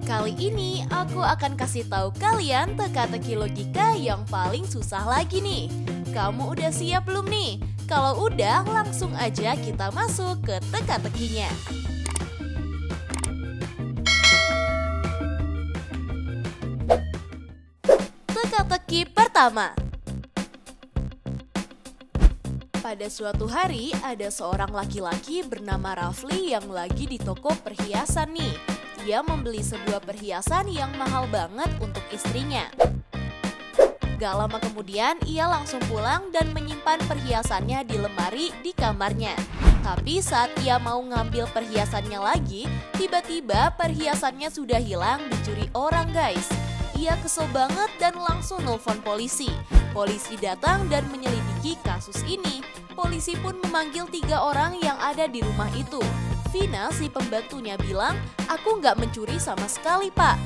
Kali ini aku akan kasih tahu kalian teka-teki logika yang paling susah lagi nih. Kamu udah siap belum nih? Kalau udah, langsung aja kita masuk ke teka-tekinya. Teka-teki pertama. Pada suatu hari, ada seorang laki-laki bernama Rafli yang lagi di toko perhiasan nih. Dia membeli sebuah perhiasan yang mahal banget untuk istrinya. Gak lama kemudian, ia langsung pulang dan menyimpan perhiasannya di lemari di kamarnya. Tapi saat ia mau ngambil perhiasannya lagi, tiba-tiba perhiasannya sudah hilang dicuri orang, guys. Ia kesel banget dan langsung nelfon polisi. Polisi datang dan menyelidiki kasus ini. Polisi pun memanggil 3 orang yang ada di rumah itu. Vina, si pembantunya, bilang, "Aku nggak mencuri sama sekali, Pak."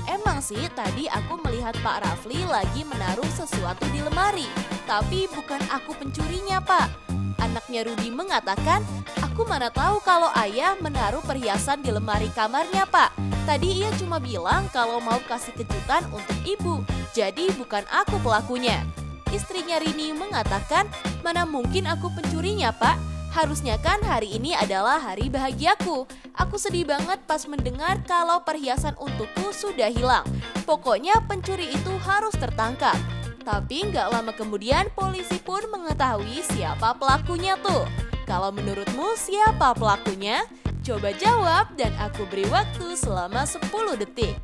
Emang sih tadi aku melihat Pak Rafli lagi menaruh sesuatu di lemari. Tapi bukan aku pencurinya, Pak. Anaknya Rudi mengatakan, "Aku mana tahu kalau ayah menaruh perhiasan di lemari kamarnya, Pak. Tadi ia cuma bilang kalau mau kasih kejutan untuk ibu. Jadi bukan aku pelakunya." Istrinya Rini mengatakan, "Mana mungkin aku pencurinya, Pak? Harusnya kan hari ini adalah hari bahagiaku. Aku sedih banget pas mendengar kalau perhiasan untukku sudah hilang. Pokoknya pencuri itu harus tertangkap." Tapi nggak lama kemudian polisi pun mengetahui siapa pelakunya tuh. Kalau menurutmu siapa pelakunya? Coba jawab dan aku beri waktu selama 10 detik.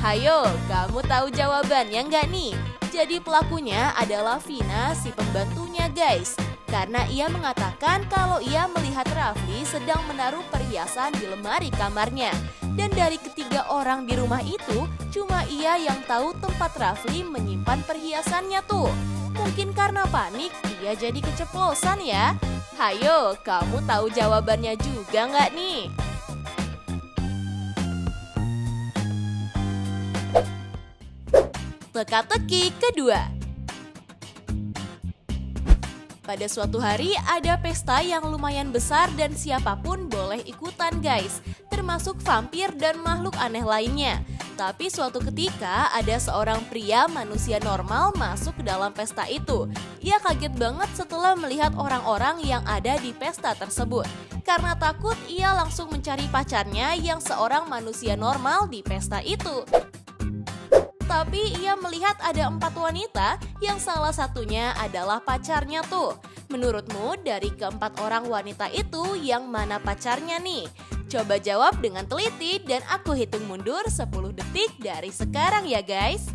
Hayo, kamu tahu jawabannya nggak nih? Jadi pelakunya adalah Vina, si pembantunya, guys. Karena ia mengatakan kalau ia melihat Rafli sedang menaruh perhiasan di lemari kamarnya. Dan dari ketiga orang di rumah itu, cuma ia yang tahu tempat Rafli menyimpan perhiasannya tuh. Mungkin karena panik, dia jadi keceplosan ya. Hayo, kamu tahu jawabannya juga nggak nih? Teka-teki kedua. Pada suatu hari ada pesta yang lumayan besar dan siapapun boleh ikutan, guys, termasuk vampir dan makhluk aneh lainnya. Tapi suatu ketika ada seorang pria manusia normal masuk ke dalam pesta itu. Ia kaget banget setelah melihat orang-orang yang ada di pesta tersebut. Karena takut, ia langsung mencari pacarnya yang seorang manusia normal di pesta itu. Tapi ia melihat ada 4 wanita yang salah satunya adalah pacarnya tuh. Menurutmu dari keempat orang wanita itu yang mana pacarnya nih? Coba jawab dengan teliti dan aku hitung mundur 10 detik dari sekarang ya, guys.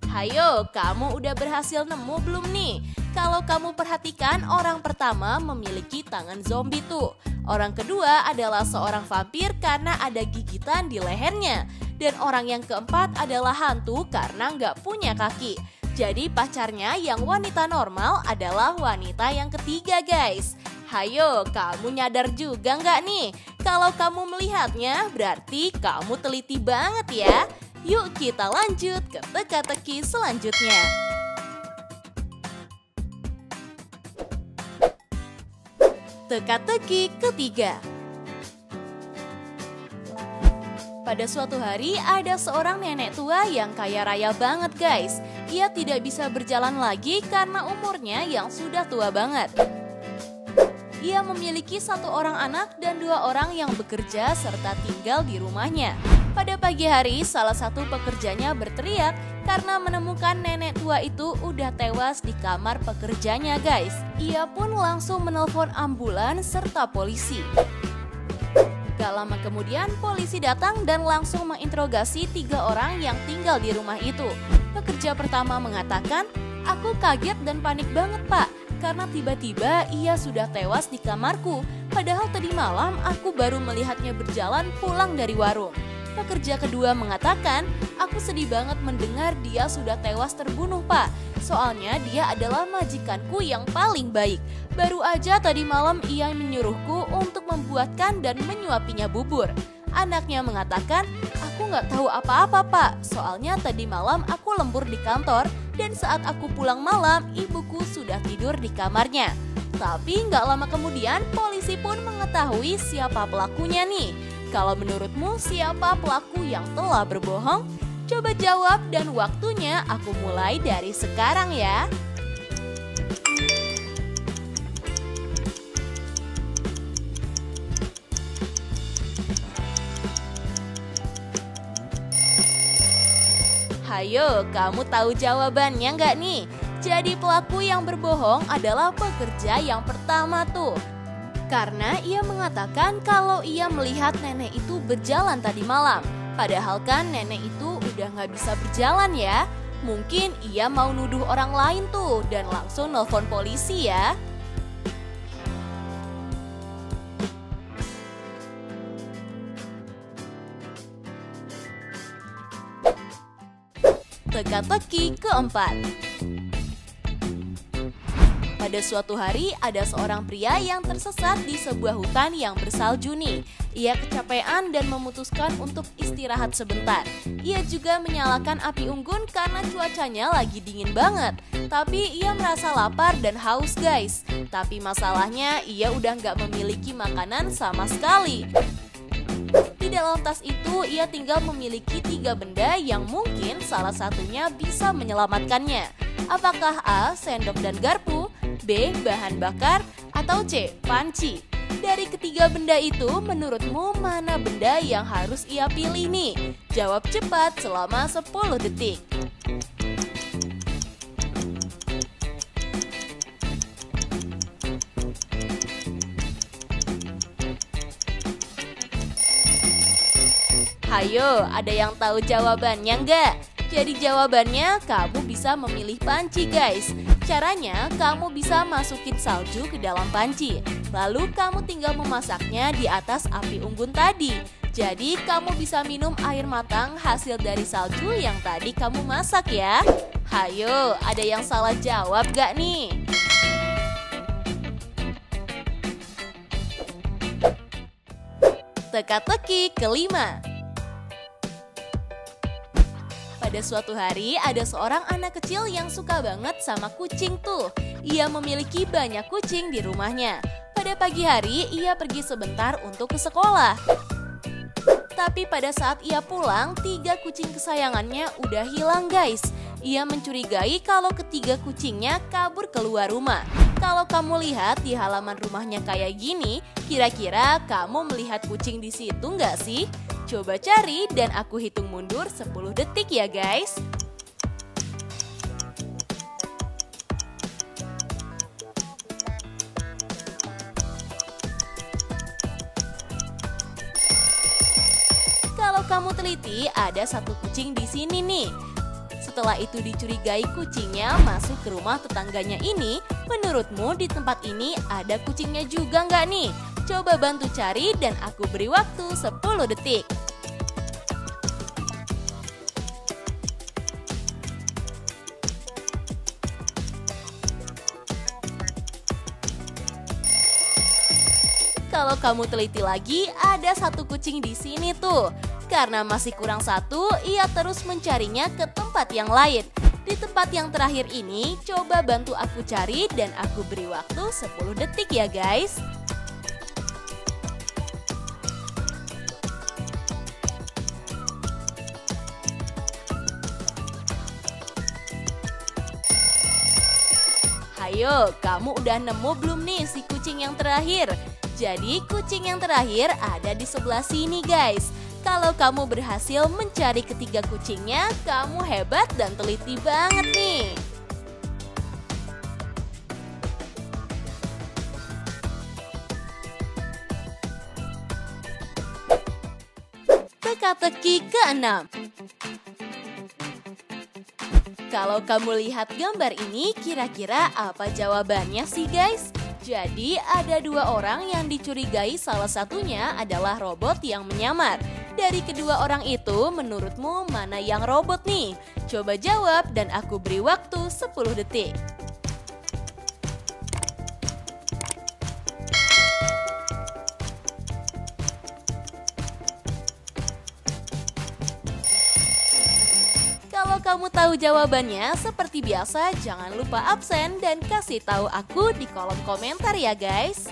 Hayo, kamu udah berhasil nemu belum nih? Kalau kamu perhatikan, orang pertama memiliki tangan zombie tuh. Orang kedua adalah seorang vampir karena ada gigitan di lehernya. Dan orang yang keempat adalah hantu karena nggak punya kaki. Jadi pacarnya yang wanita normal adalah wanita yang ketiga, guys. Hayo, kamu nyadar juga nggak nih? Kalau kamu melihatnya, berarti kamu teliti banget ya. Yuk kita lanjut ke teka-teki selanjutnya. Teka-teki ketiga. Pada suatu hari ada seorang nenek tua yang kaya raya banget, guys. Ia tidak bisa berjalan lagi karena umurnya yang sudah tua banget. Ia memiliki 1 orang anak dan 2 orang yang bekerja serta tinggal di rumahnya. Pada pagi hari, salah satu pekerjanya berteriak karena menemukan nenek tua itu udah tewas di kamar pekerjanya, guys. Ia pun langsung menelpon ambulans serta polisi. Gak lama kemudian, polisi datang dan langsung menginterogasi 3 orang yang tinggal di rumah itu. Pekerja pertama mengatakan, "Aku kaget dan panik banget, Pak, karena tiba-tiba ia sudah tewas di kamarku. Padahal tadi malam aku baru melihatnya berjalan pulang dari warung." Pekerja kedua mengatakan, aku sedih banget mendengar dia sudah tewas terbunuh, Pak. Soalnya dia adalah majikanku yang paling baik. Baru aja tadi malam ia menyuruhku untuk membuatkan dan menyuapinya bubur. Anaknya mengatakan, aku nggak tahu apa-apa, Pak. Soalnya tadi malam aku lembur di kantor dan saat aku pulang malam, ibuku sudah tidur di kamarnya. Tapi nggak lama kemudian polisi pun mengetahui siapa pelakunya nih. Kalau menurutmu siapa pelaku yang telah berbohong? Coba jawab dan waktunya aku mulai dari sekarang ya. Hayo, kamu tahu jawabannya nggak nih? Jadi pelaku yang berbohong adalah pekerja yang pertama tuh. Karena ia mengatakan kalau ia melihat nenek itu berjalan tadi malam. Padahal kan nenek itu udah nggak bisa berjalan ya. Mungkin ia mau nuduh orang lain tuh dan langsung nelpon polisi ya. Teka-teki keempat. Pada suatu hari ada seorang pria yang tersesat di sebuah hutan yang bersalju nih. Ia kecapean dan memutuskan untuk istirahat sebentar. Ia juga menyalakan api unggun karena cuacanya lagi dingin banget. Tapi ia merasa lapar dan haus guys. Tapi masalahnya ia udah nggak memiliki makanan sama sekali. Di dalam tas itu ia tinggal memiliki 3 benda yang mungkin salah satunya bisa menyelamatkannya. Apakah A. Sendok dan garpu, B. Bahan bakar, atau C. Panci? Dari ketiga benda itu, menurutmu mana benda yang harus ia pilih nih? Jawab cepat selama 10 detik. Hayo, ada yang tahu jawabannya nggak? Jadi jawabannya kamu bisa memilih panci guys. Caranya kamu bisa masukin salju ke dalam panci. Lalu kamu tinggal memasaknya di atas api unggun tadi. Jadi kamu bisa minum air matang hasil dari salju yang tadi kamu masak ya. Hayo, ada yang salah jawab gak nih? Teka-teki kelima. Pada suatu hari ada seorang anak kecil yang suka banget sama kucing tuh. Ia memiliki banyak kucing di rumahnya. Pada pagi hari ia pergi sebentar untuk ke sekolah. Tapi pada saat ia pulang, 3 kucing kesayangannya udah hilang guys. Ia mencurigai kalau ketiga kucingnya kabur keluar rumah. Kalau kamu lihat di halaman rumahnya kayak gini, kira-kira kamu melihat kucing di situ nggak sih? Coba cari dan aku hitung mundur 10 detik ya guys. Kalau kamu teliti, ada 1 kucing di sini nih. Setelah itu dicurigai kucingnya masuk ke rumah tetangganya ini, menurutmu di tempat ini ada kucingnya juga nggak nih? Coba bantu cari dan aku beri waktu 10 detik. Kalau kamu teliti lagi, ada 1 kucing di sini tuh. Karena masih kurang 1, ia terus mencarinya ke tempat yang lain. Di tempat yang terakhir ini, coba bantu aku cari dan aku beri waktu 10 detik ya guys. Hayo, kamu udah nemu belum nih si kucing yang terakhir? Jadi kucing yang terakhir ada di sebelah sini guys. Kalau kamu berhasil mencari ketiga kucingnya, kamu hebat dan teliti banget nih. Teka-teki ke-6. Kalau kamu lihat gambar ini, kira-kira apa jawabannya sih guys? Jadi ada 2 orang yang dicurigai, salah satunya adalah robot yang menyamar. Dari kedua orang itu, menurutmu mana yang robot nih? Coba jawab dan aku beri waktu 10 detik. Kalau kamu tahu jawabannya, seperti biasa jangan lupa absen dan kasih tahu aku di kolom komentar ya guys.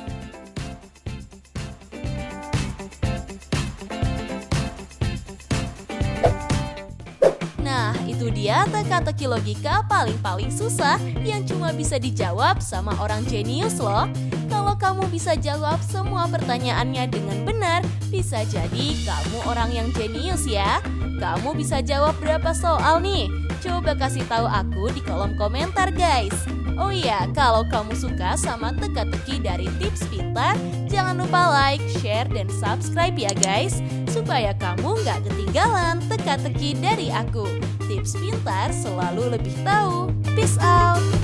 Nah, itu dia teka-teki logika paling susah yang cuma bisa dijawab sama orang jenius loh. Kalau kamu bisa jawab semua pertanyaannya dengan benar, bisa jadi kamu orang yang jenius ya. Kamu bisa jawab berapa soal nih? Coba kasih tahu aku di kolom komentar guys. Oh iya, kalau kamu suka sama teka-teki dari Tips Pintar, jangan lupa like, share, dan subscribe ya guys, supaya kamu nggak ketinggalan teka-teki dari aku. Tips Pintar selalu lebih tahu. Peace out!